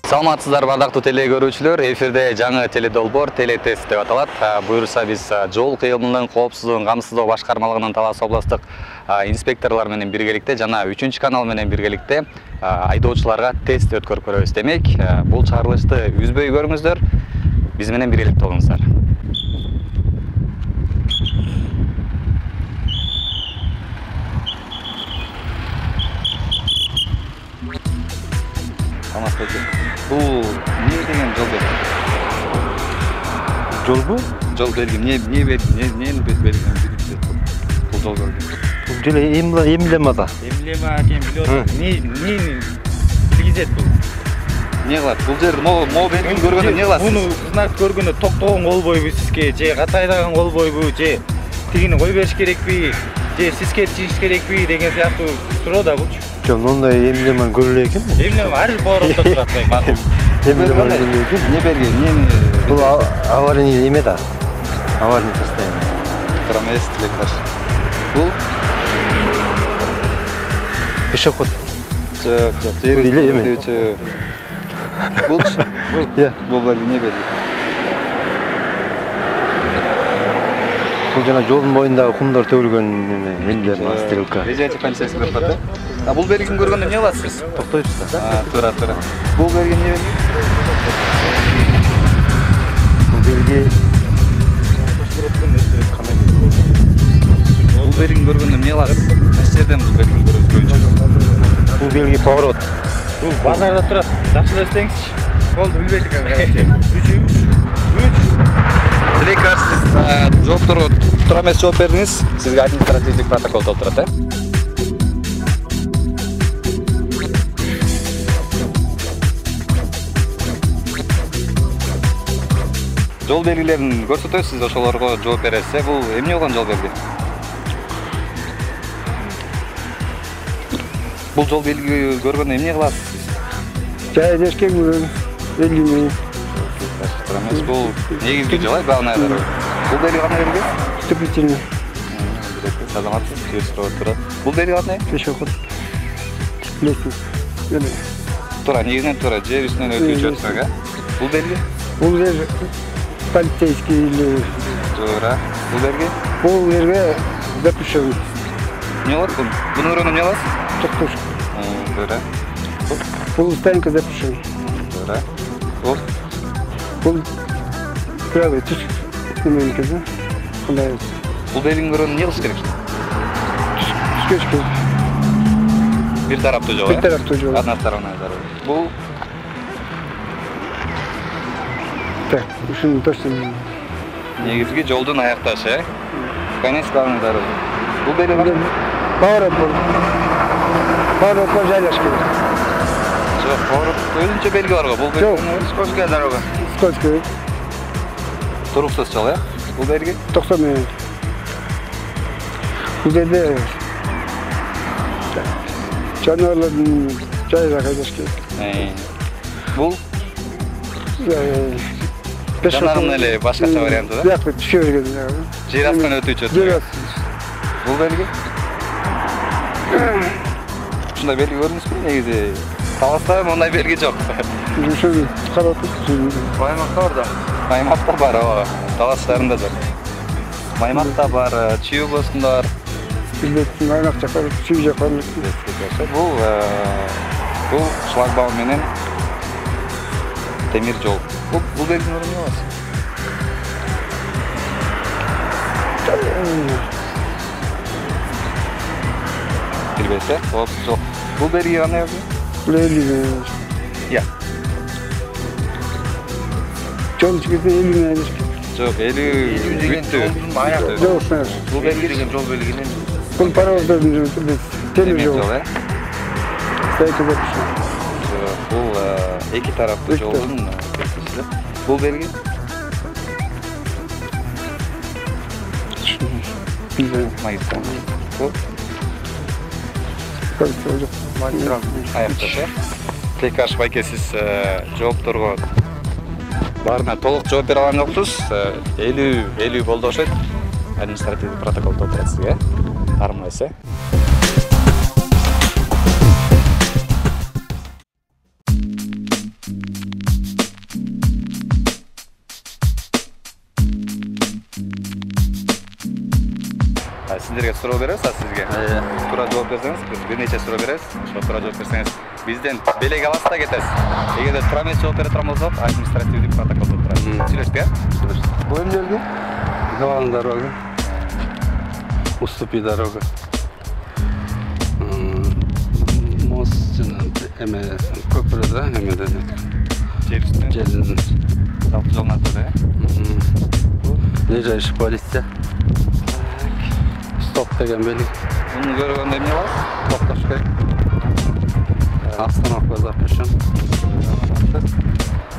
Саламатсыздар бардактуу теле көрүүчүлөр, эфирде жаңы теледолбоор телетест деп аталат. Буюрса биз жол кыймылынын коопсуздугун камсыздоо башкармалыгынын Талас областык инспекторлор менен биргеликте жана 3-канал менен биргеликте айдоочуларга тест өткөрүп көрөбүз. Демек, бул чыгарылышты үзбөй көрүңүздөр, биз менен биргеликте болуңуздар. Бул эмне деген жол белги? Жолбу? Жол белги эмне белгилен бул жол белги? Бул деле эмблема да. Эмблема экен билет. Эмнени билгизет бул? Эмне кылат? Бул жер могу белгини көргөндө эмне кыласыз? Буну знак көргөндө токтогон болбойбу сизге, же катайдаган болбойбу, же тигини кой бериш керекпи, же сиз кетишиңиз керекпи деген сыяктуу суроо да булчу. Жок, мындай эмблема көрүлө экен. Эмблема ар бир поворотто турат экен. Эмблема көрүлө экен. Не белги? Эмнени? Бул аварийный эме да. Аварийный состояние. Трамвай тилекташ. Бул пешеход. Жок, Биле эме. Булчу? Бул белги эмне белги? Бул жана жолдун боюндагы кумдар төгүлгөн эме, эмблема, стрелка. Режете полицейский деп атат. Бул белгини көргөндө эмне кыласыз? Токтойсуз да. Туура. Бул белги эмне белги? Бул белги Бул белгини көргөндө эмне кыласыз? Кайсы жерден бул белгини көрөбүз? бул белги поворот. Бул базарда турат. Жакшы эстеңизчи. Болду билбейт экен. 3. Тилекташ, сиз жоопторго туура эмес жооп бердиңиз. Сизге административдик протокол толтурат, Жол белгилерин көрсөтөбүз, сиз ошолорго жооп бересиз. Бул эмне болгон жол белги? Бул жол белги көргөндө эмне кыласыз? Жайдашкен көрүн. Элиме. Эмес, бул негизги жол, главная дорога. Бул белги кандай белги? Вступительный. Саламатсыз, жүрүп турат. Бул белги кандай? Пешеход. Лестница. Туура, негизинен туура, жер үстүнөн өтүүчү өтмөк, Бул белги? Бул жер полицейский или Туура. Бул белги? бул жерге запрещен. Эмне болот бул? Буну көргөндө эмне кыласыз? Токтош. Туура. Бул стоянка запрещен. Туура. Бул Бул правый түш. Неменеке да? Кандай? бул белгини көргөндө эмне кылыш керек? Түшкөчкө. Бир тараптуу жол, Бир тараптуу жол. Односторонняя дорога. Бул Так, ушуну точно. негизги жолдун аякташы, Конец главной дороги. Бул белги кандай? Поворот бол. Поворотко жайлашкан. Жок, поворот өзүнчө белги бар го. Бул Жок. скользкая дорога. Скользкий. Туруксуз жол, Бул белги? 90 минут. Бул жерде жаныбарлардын жайга кайдашкан. Бул жанагынын эле башкача варианты да? Бияка түшө берген. Жер астынан өтүүчү. Жер асты. Бул белги? Ушундай белги көрдүңүзбү? Негизи Таласта мындай белги жок. Ушуну карап отуруп. Маймакта бар да. Маймакта бар, ооба. Талас шаарында жок. Маймакта бар, Чүй областында бар. Билбейм, аймак жака, Чүй жака. Бул шлагбаум менен темир жол. Бул белгини эмне болот? Билбейсиз, жок. Бул белги кандай белги? Лелиме. Я. Жол чыгып элиме. Жок, 50 деген бүттү. жолдун баягы. Жок, Бул белги деген жол белгинен бул паровоздордун темир жол. жол, Стоячий жол. Бул эки тараптуу жолдун белгиси. Бул белги магистраль. Бул Магистраль. аякта. Текаш байке, сиз жоопторго баарына толук жооп бере алган жоксуз. 50 болду окшойт. Административдик протокол толтурат сизге. Армайсы. Сиздерге суроо беребиз, сизге. Туура жооп берсеңиз, бир нече суроо беребиз. Ошо туура жооп берсеңиз, бизден белек аласыз да кетесиз. Эгерде туура эмес жооп бере турган болсок, административдик протокол турат. Сүйлөшпөй, Бул эмне белги? Главная дорога. Уступи дорога. Мост жана эме көпүрө да, эмеден. жер үстүнөн Желдин. жалпы жолун аты, Ближайший полиция. Стоп деген белги. Муну көргөндө эмне болот? Токтош керек. Остановка запрещен.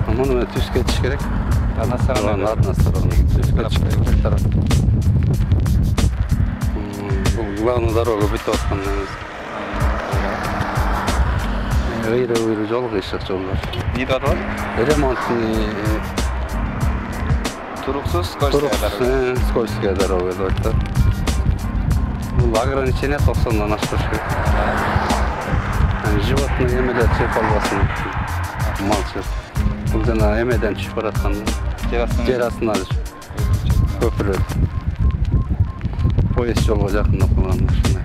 Муну мен түз кетиш керек. Одна сторона. Одна сторона. Түз кетиш керек. Тарап. Бул главная дорога бүтүп аткан эмес. Ыйры жол, кыйшык жолдор. Эмне деп аталат? Ремонтный Туруксуз, скользкая дорога. Скользкая дорога деп айтат. Бул ограничение 90-дан ашпаш керек. Животный эмелер чеп албасын. Малчы. Бул жана эмеден түшүп баратканда. Жер астына көпүрө. Поезд жолго жакындап калган ушундай.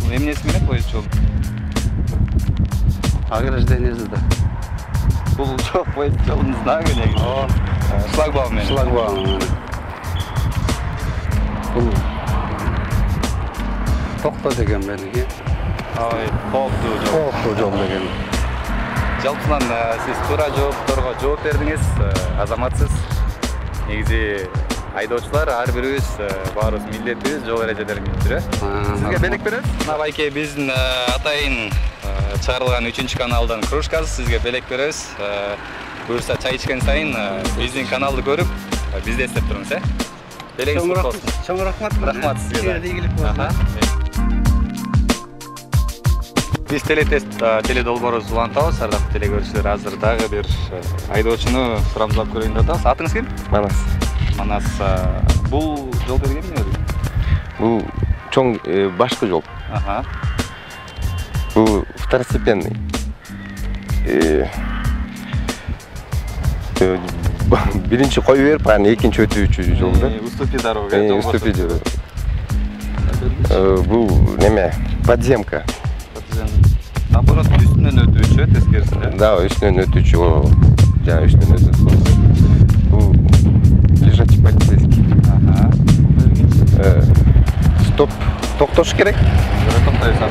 Бул эмнеси менен поезд жол? Ограждениеси да. Бул жол поезд жолунун знагы негизи. Шлагбаум менен. Шлагбаум менен. Бул токто деген белги. Кооптуу жол. Кооптуу жол деген. Жалпысынан сиз туура жоопторго жооп бердиңиз, азаматсыз. Негизи айдоочулар ар бирибиз баарыбыз милдеттибиз жол эрежелерин билдирүү. Сизге белек беребиз. Мына байке биздин атайын чыгарылган 3-каналдын кружкасы, сизге белек беребиз. Буюрса чай ичкен сайын биздин каналды көрүп, бизди эстеп туруңуз, Белегиңиз куттуу болсун. Чоң рахмат. Рахмат сизге. Ийгилик болсун. Биз телетест теледолбоорубузду улантабыз. Ардактуу телекөрүүчүлөр, азыр дагы бир айдоочуну сурамдап көрөйүн деп атабыз. Атыңыз ким? Манас. Манас. Бул жол берген эмне? Бул чоң башкы жол. Бул второстепенный. Биринчи кой берип, анан экинчи өтүүчү жол да. Уступи дорога. Уступи дорога. Бул неме? Подземка. Наоборот, үстүнөн өтүүчү, тескерисинде. Да, үстүнөн өтүүчү, жана үстүнөн өтүүчү. Бул лежачий полицейский. Стоп, токтош керек. Токтойсуз,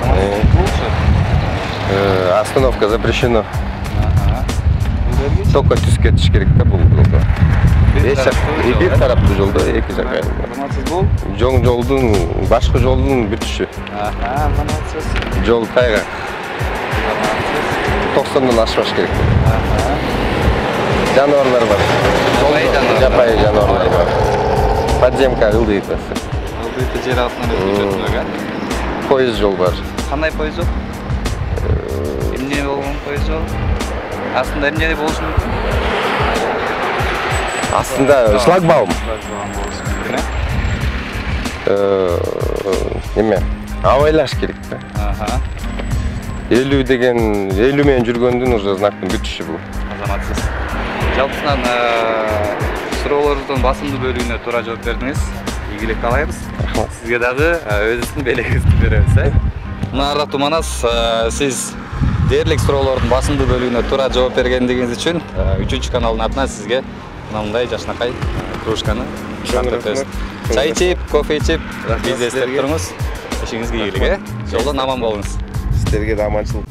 Остановка запрещена. Только түз кетиш керек да бул жолдо. Бир тараптуу жолдо эки жака. Бул Жоң жолдун, башкы жолдун бүтүшү. Жол тайгак. 90-дан ашпаш керек. Жануарлар бар. Жапайы жануарлар бар. Подземка ылдыйтасы. Ылдыйты жер астынан өтүүчү. Поезд жол бар. Кандай поезд жол? Эмне болгон поезд жол? Астында эмне болушу мүмкүн? Астында шлагбаум. Эме? Абайлаш керек да. 50 деген 50 менен жүргөндүн уже знактын бүтүшү бул. Азаматсыз. Жалпысынан суроолордун басымдуу бөлүгүнө туура жооп бердиңиз. Ийгилик каалайбыз. Сизге дагы өзүңүздүн белегиңизди беребиз. Мына ардактуу Манас, сиз дээрлик суроолордун басымдуу бөлүгүнө туура жооп бергендигиңиз үчүн 3-каналдын атынан сизге мындай жашнакай кружканы тартып чай ичип, кофе ичип, бизди эстеп туруңуз. Ишиңизге ийгилик, Жолдон аман болуңуз. Сиздерге да аманчылык.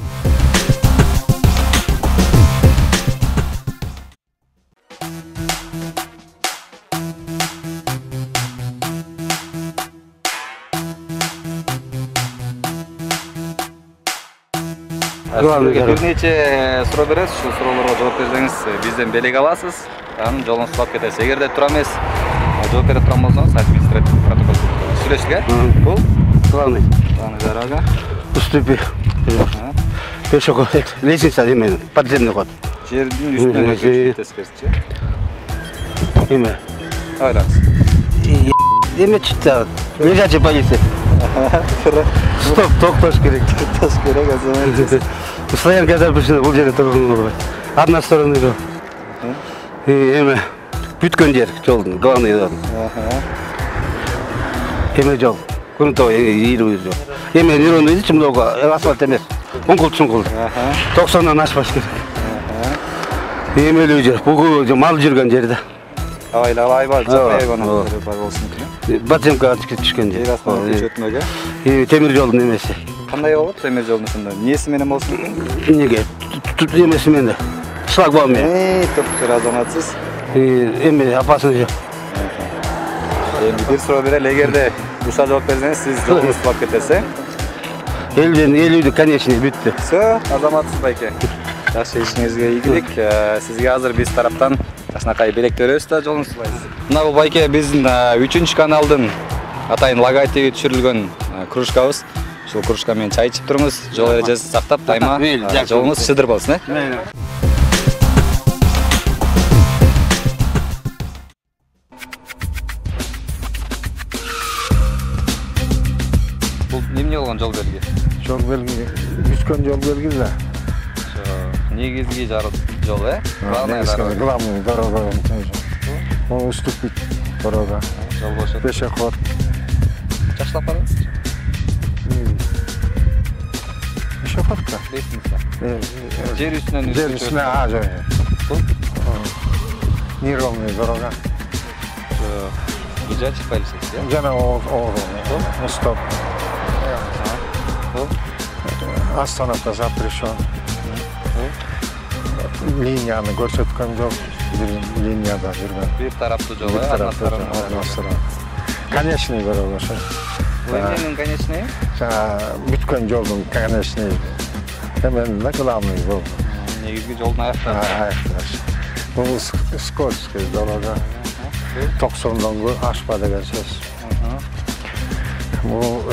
Сизге бир нече суроо беребиз. Ушул суроолорго жооп берсеңиз бизден белек аласыз. Анан жолуңуз улап кетесиз. Эгерде тура эмес, жооп бере турган болсоңуз административдик протокол сүйлөшкө. Бул Главный. дорога. Уступи. Пешеход. Лестница именно. Подземный ход. Жердин үстүнөн өтөсүзчү. Имя. Ойлаңыз. Имя читал. Лежачий полиция. Стоп, токтош керек. Токтош керек, азамат. Стоянка запрещена, бул жерде турган. Одна сторона жол. Эме бүткөн жер жолдун, главный жол. Эме жол. Грунтовый, ийрүү жол. Эме неровный чымдоого асфальт эмес. Уңкул-чуңкул. 90-дан ашпаш керек. Эмелүү жер, бугу мал жүргөн жерде. Айбал, жапайбаны бар болсун. Батемкага түшкөн жер. Жер астынан өтмөгө. Темир жолдун эмеси. Кандай болот темир жолдун ушунда? Несі менен болсун? Неге? Эмеси менен. Шлагбаум менен. Топтур азаматсыз. Эме опасный жер. Эми бир суроо берели, эгерде буша жооп берсеңиз, сиз жолуңуз улап кетесиз. Элүүдү конечный бүттү. Всё, азаматсыз байке. Жакшы ишиңизге ийгилик. Сизге азыр биз тараптан жакшынакай белек беребиз да жолуңуз улайсыз. Мына бул байке биздин 3 каналдын атайын логотиби түшүрүлгөн кружкабыз. Ушул кружка менен чай ичип туруңуз, жол эрежесин сактап, дайыма жолуңуз чыдыр болсун, Бул эмне болгон жол белги? Жол белги, бүткөн жол белги да. Негизги жол, Главный дорога. Он уступить дорога. Жол бошот. Пешеход. Жакшылап барыңыз. Пешеходка. Лестница. Жер үстүнөн Жер үстүнө, жок. Неровный дорога. Лежачий полицейский, Жана стоп. Остановка запрещен. Линияны көрсөткөн жок. Бир линияда жүргөн. Бир тараптуу жол, Конечный дорога ошо. Эмненин конечный? Бүткөн жолдун конечный. Эмен да главный жол. Негизги жолдун аякташы. Бул скользкий дорога. 90-дан ашпа деген сөз. Бул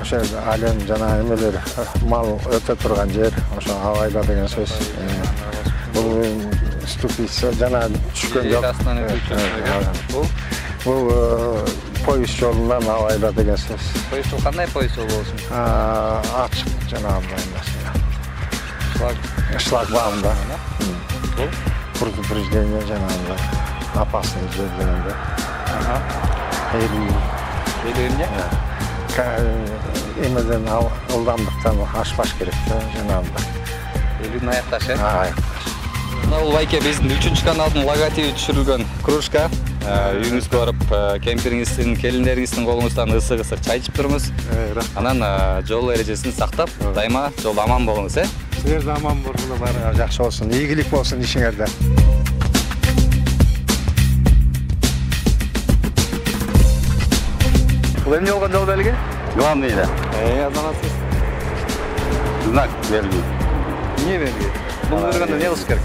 ошо алем жана эмелер мал өтө турган жер, ошо абайда деген сөз. Бул ступица жана түшкөн жол. Бул поезд жолунан абайда деген сөз. Поезд жол кандай поезд жол болсун? Ачык жанагындай эмес. Шлагбаумда. Предупреждение жанагындай. Опасный жер дегенде. Эмне? Эмеден ылдамдыктан ашпаш керек да жанагындай. Элүүнүн аякташы. Аякташ. Мына бул байке биздин 3 каналдын логотиби түшүрүлгөн кружка. Үйүңүзгө барып, кемпириңиздин, келиндериңиздин колуңуздан ысык чай ичип туруңуз. Анан жол эрежесин сактап, дайыма жолдо аман болуңуз, Силер да аман болсун, баары жакшы болсун, ийгилик болсун ишиңерде. Бул эмне болгон жол белги? Главный да. Азаматсыз. Знак белги. Эмне белги? Буну көргөндө эмне кылыш керек?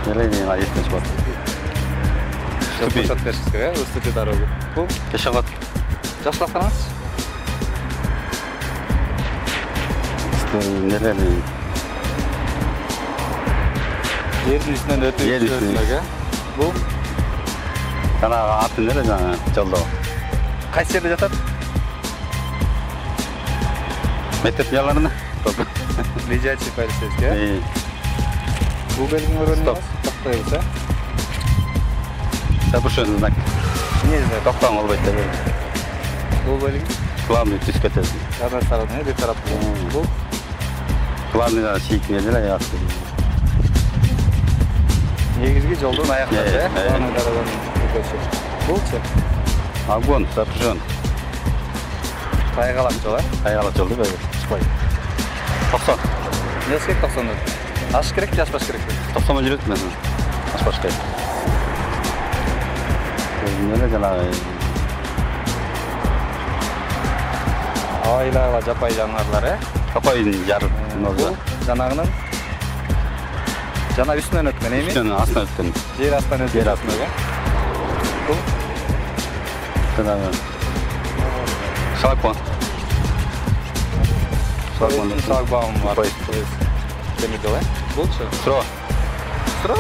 Желание есть вот. Бошот беришиз керек, уступи дорогу. Бул Пешеход. жакшылап караңыз. Нелерни. Жердин үстүнөн өтүп Бул Жана аты нере жана жолдо. кайсы жерде жатат? Мектеп яларына. Лежачий полицейский, Бул белгини көргөнүңүз? Токтобуз, Запрещенный знак. Эмне знак? Токтоң болбойт деп. Бул белги? Главный түз кетесиң. Одна сторона, бир тараптуу. Бул Главный да шийикне деле яакты. негизги жолдун аякташы, Главный дороганын өтөшү. Булчу? Огонь, запрещен. Кайгалак жол, Кайгала жолду бөбө. Чыкпай. 90. Эмнеси керек 90? Ашыш керек же ашпаш керек? 90 жүрөт мен. Ашпаш керек. Нере жанагы Айла жапай жаныбарлар, Какой жарым ноза. Жанагынын жана үстүнөн өткөн эми? Үстүнөн астынан өткөн. Жер астынан өткөн. Жер астынан. Бул Жанагы. Шлагбаум. шлагбаум бар. Темир жол, Булчу? Стро. Стро?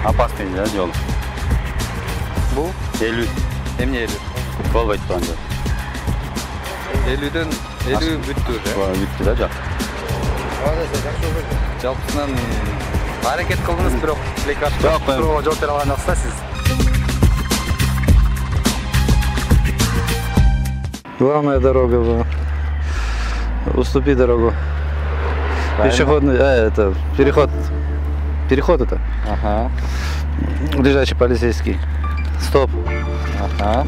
Опасный жол. Бул 50. эмне 50? Болбойт турган жол. 50ден 50 бүттү уже. Бүттү да жак. Жалпысынан аракет кылдыңыз, бирок лекарство Жок, мен- суроо жооп бере алган жоксуз сиз. Главная дорога была. Уступи дорогу. Пешеходный, это, переход. Переход это. Аха. Ближайший полицейский. Стоп. Аха.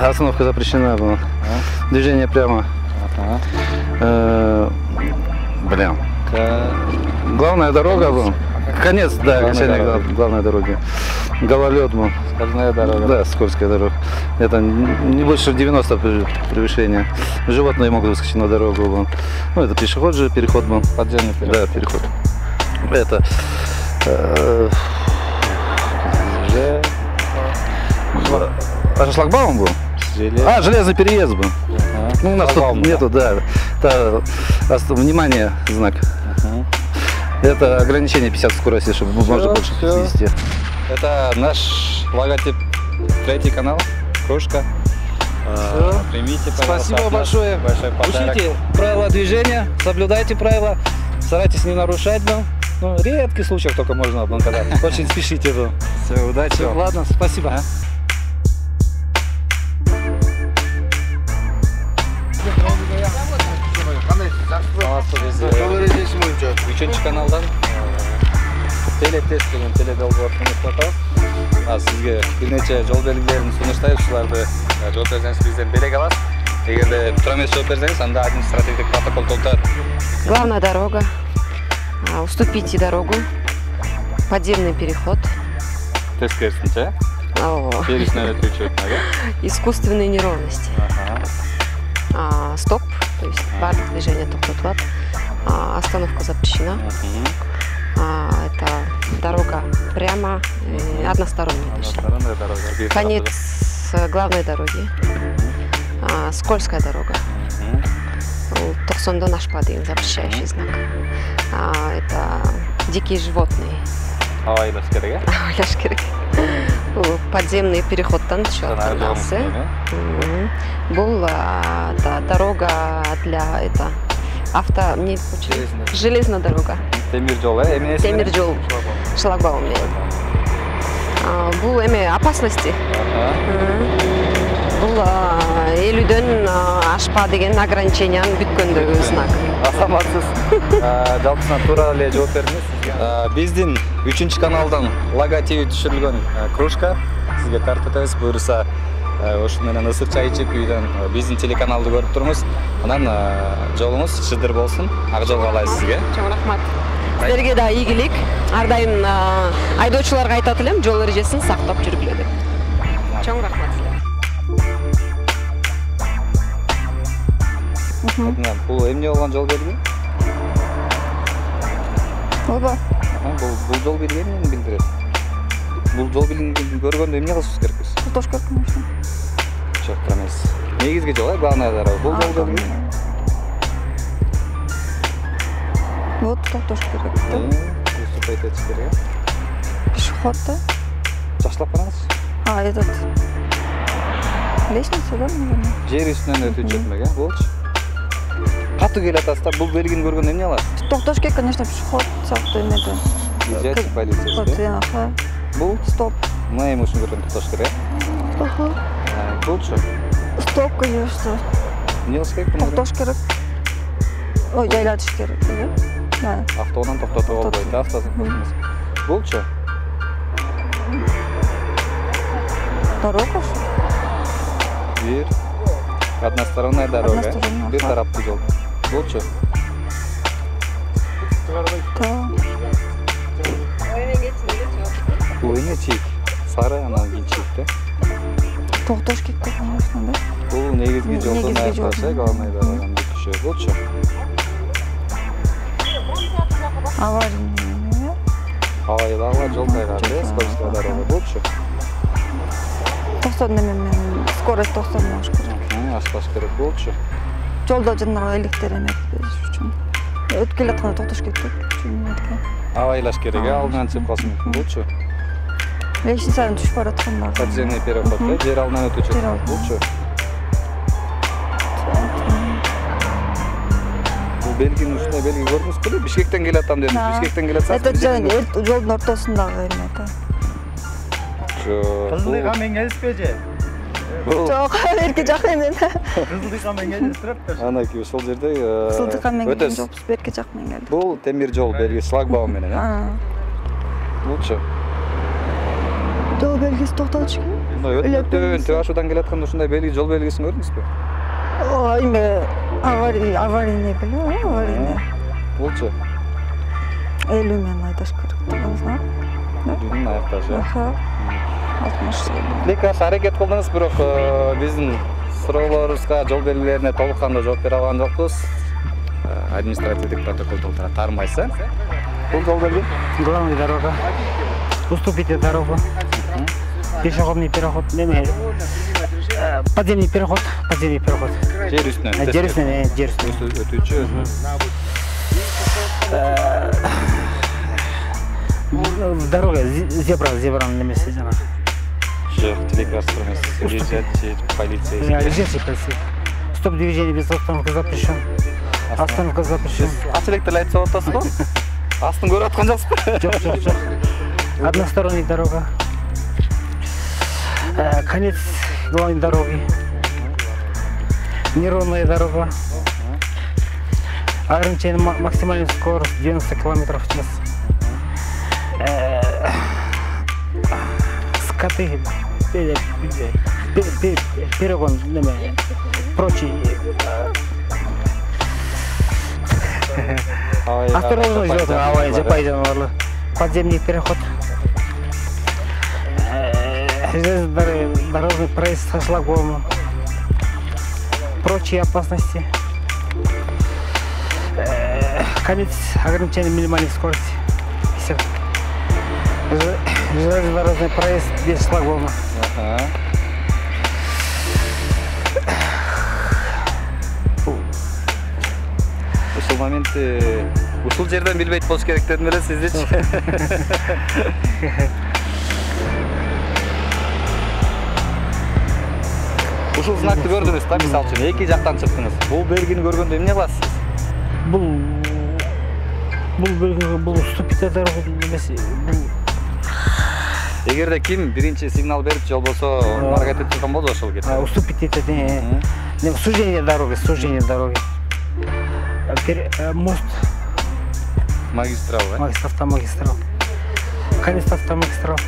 Остановка запрещена была. Движение прямо. Аха. Блин. Главная дорога была. Конец, да, окончание главной дороги. Гололед был. Скользная дорога. Да, скользкая дорога. Это не больше 90 превышения. Животные могут выскочить на дорогу. Вон. Ну, это пешеход же, переход был. Подземный переход. Да, переход. Это... А шлагбаум был? А, железный переезд был. Ну, у нас тут нету, да. Это, внимание, знак. Это ограничение 50 скорости, чтобы можно больше 50. Это наш логотип, 3-й канал, кружка. Примите, пожалуйста, Спасибо от нас большое. Большой подарок. Учите правила движения, соблюдайте правила, старайтесь не нарушать. Ну, редкий случай только можно, когда очень спешите. Все, удачи вам. Ладно, спасибо. Үчүнчү каналдан телетест деген теледолбоорду атабыз. Сизге бир нече жол белгилерин сунуштайбыз. Ушуларды жооп берсеңиз бизден белек аласыз. Эгерде туура эмес жооп берсеңиз, анда административдик протокол толтурат. Главная дорога. Уступите дорогу. Подземный переход. Тест керісінше, берісінен өтүүчү өтмөгө. Искусственные неровности. Стоп, то есть бардык движение токтотулат. Остановка запрещена. Это дорога прямо, односторонняя. Односторонняя дорога. Конец главной дороги. Скользкая дорога. Токсондон ашпа деген запрещающий знак. Это дикие животные. Авайлаш керек, Авайлаш керек. Подземный переходтан чоғатыласы. Бұл дорога для это авто, мне железная дорога. Темир жол, эмне? Темир жол. Шлагбаум. Бұл эме опасности. Бұл 50ден ашпа деген ограниченияны бүткөндөгү знак. Асаматсыз. Жалпысынан туура эле жооп бердиңиз. Биздин 3-чү каналдан логотиби түшүрүлгөн кружка сизге тартып өтөбүз. Буюрса ошол менен ысык чай ичип үйдөн биздин телеканалды көрүп туруңуз. Анан жолуңуз шыдыр болсун. Ак жол каалайбыз сизге. Чоң рахмат. Силерге да ийгилик. Ар дайым айдоочуларга айтат элем, жол эрежесин сактап жүргүлө деп. Чоң рахмат силерге. Бул эмне болгон жол белги? Ооба. Бул жол белги эмнени билдирет? Бул жол белгини көргөндө эмне кылышыбыз керекпиз? Токтош керек, конечно. Жок, туура эмес. Негизги жол, главная дорога. Бул жол белги. Вот токтош керек. Уступать этиш керек. Пешеход, да? Жакшылап караңыз. Этот... Лестница, да, наверное? Жер үстүнөн өтүүчү өтмөк, болчу. Катуу келе атасызда, бул белгини көргөндө эмне аласыз? Токтош керек, конечно, пешеход сактуу эмеде. Изящный полицейский. Аха. Бул Стоп. мына эми ушуну көргөндө токтош керек. Аха. Болчу. Стоп, конечно. Эмне кылыш керек буну? Токтош керек. Ой, жайлатыш керек, да? Автоунан токтотуп болбойт, да, автосын. Болчу. Дорога что? Бир. Односторонняя дорога. Односторонняя, Бир ага. тараптуу жол. Болчу. Да. Бул эмне чек? Сары, анан кийин чек, да? Токтош керек, конечно, да? Бул негизги жолдон Негизги аякташы, жолдон. главный дороганы бүтүш. өтүүчү болчу. Аварийный. Аварияга жол кайгарды, скоростька дорога болчу. 90 немен скорость 90 болуш керек. Аспаш керек болчу. Жолдо жанагы электр эмет үчүн. Өтүп келатканда токтош керек деп. Авайлаш керек, алдынан чыгып калсын болчу. Лестницадан түшүп бараткандар. Подземный переход, жер алдынан өтүүчү болчу. Бул белгинин ушундай белги көрдүңүзбү? Бишкектен келатам дедиңиз. Бишкектен келатсаңыз. Это жолдун ортосундагы эме да. Кызылдый каменге келиспеже. Жок, берки жак эмен. Кызылдый каменге келиптират. Анакей ошол жерде Кызылдый каменге өтөсүз. жокпуз, берки жак менен келди. Бул темир жол белгиси шлагбаум менен, болчу. Жол белгиси токтотуш керек. Мындай өтмөктөн төө ашуудан келатканда ушундай белги, жол белгисин көрдүңүзбү? Эме аварийный беле, аварийный. Болчу. 50 менен айдаш керек деген знак. Дүнүн аякташы. 60. Тилек аракет кылдыңыз, бирок биздин суроолорубузга, жол белгилерине толук кандуу жооп бере алган жокпуз. Административдик протоколдо тармайсы. Бул жол белги? Главная дорога. Уступите дорогу. Пешеходный переход. Подземный переход. Подземный переход. Жер үстүнөн. Жер үстүнөн. Өтүүчү. Дорога зебранын немеси жана. Жок, телекастр эмес. Лежачий полиция. Лежачий полиция. Стоп движение без остановки запрещен. Остановка запрещен. Ачылыктар айтып атасыз го? Астын көрүп аткан жоксузбу? Жок. Односторонняя дорога. Конец главной дороги. Неровная дорога. Ограничение максимальной скорости 90 км в час. Скоты, перегон, прочие. Осторожно, животные, подземный переход. Дорожный проезд со шлагбаумом. Прочие опасности. Конец ограничения минимальной скорости. Все. Железнодорожный проезд без шлагбаума. Ушул моментти ушул жерден билбейт болуш керек дедим эле сиздичи. Ушул знакты көрдүңүз да, мисалы үчүн эки жактан чыктыңыз. Бул белгини көргөндө эмне кыласыз? Бул уступите дорогу немеси. Эгерде ким биринчи сигнал берип же болбосо аракет этип жаткан болсо ошол кетет. Уступите это сужение дороги. Мост. Магистрал, Автомагистрал. Конец автомагистрал.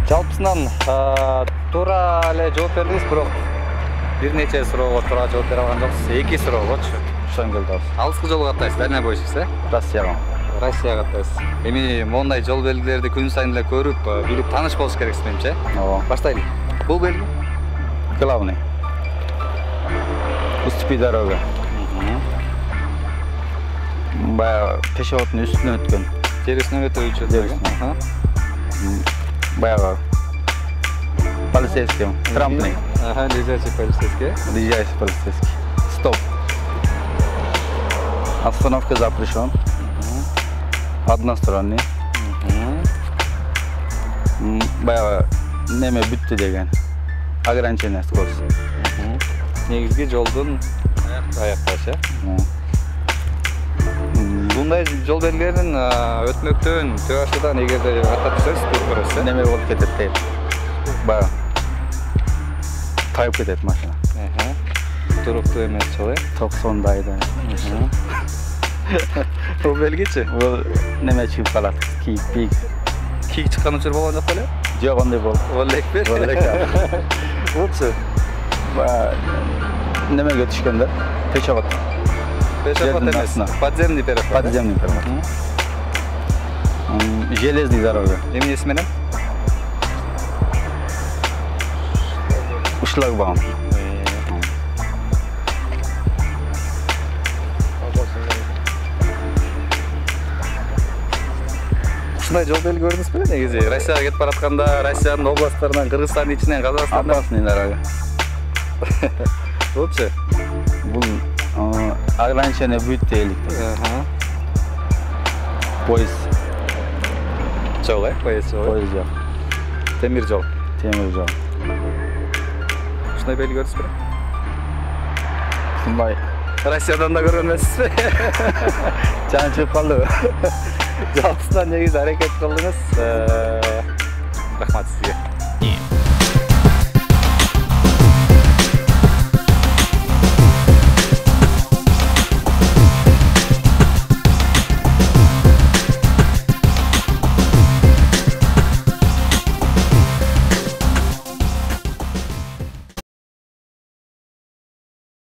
Жалпысынан туура эле жооп бердиңиз, бирок бир нече суроого туура жооп бере алган жоксуз. Эки суроогочу. Ошон келди. Алыскы жолго каттайсыз, дальнобойщиксиз, Россияга. Россияга каттайсыз. Эми мондай жол белгилерди күн сайын эле көрүп, билип тааныш болуш керексиз менимче. Ооба. Баштайлы. Бул белги? Главный. Уступи дорога. Баягы пешеходдун үстүнөн өткөн. Жер үстүнөн өтүүчү. Баягы полицейский, трамплин. Лежачий полицейский. Лежачий полицейский. Стоп. Остановка запрещен. Односторонний. Баягы неме бүттү деген. Ограничение скорости. Негизги жолдун аякташы. Bunday жол белгилерин өтмөктөн, төө ашуудан эгерде аттап жүрсөңүз, көрүп көрөсүз. Неме болуп кетет дейт. Баягы тайып кетет машина. Туруктуу эмес жол, 90-дайда. Бул белгичи? Бул неме чыгып калат. Кийик. Кийик чыккан учур болгон жок беле? Жок, андай болду. Боллекпи? Болчу. Баягы немеге түшкөндө, пешеход. Пешеход эмес, подземный переход. Подземный переход. Железный дорога. Эмнеси менен? Шлагбаум. ушундай жол белги көрдүңүзбү негизи? Россияга кетип баратканда Россиянын областтарынан, Кыргызстандын ичинен, Казакстандан Опасный дорога. болчу. Бул ограничение бүт дейlik. Поезд. Жол, поезд жол. Поезд жок. Темир жол. Темир жол. Ушундай белги көрдүңүзбү? Ушундай Россиядан да көргөн эмессизби? жан чыгып калды. Жалпысынан негизи аракет кылдыңыз. Рахмат сизге.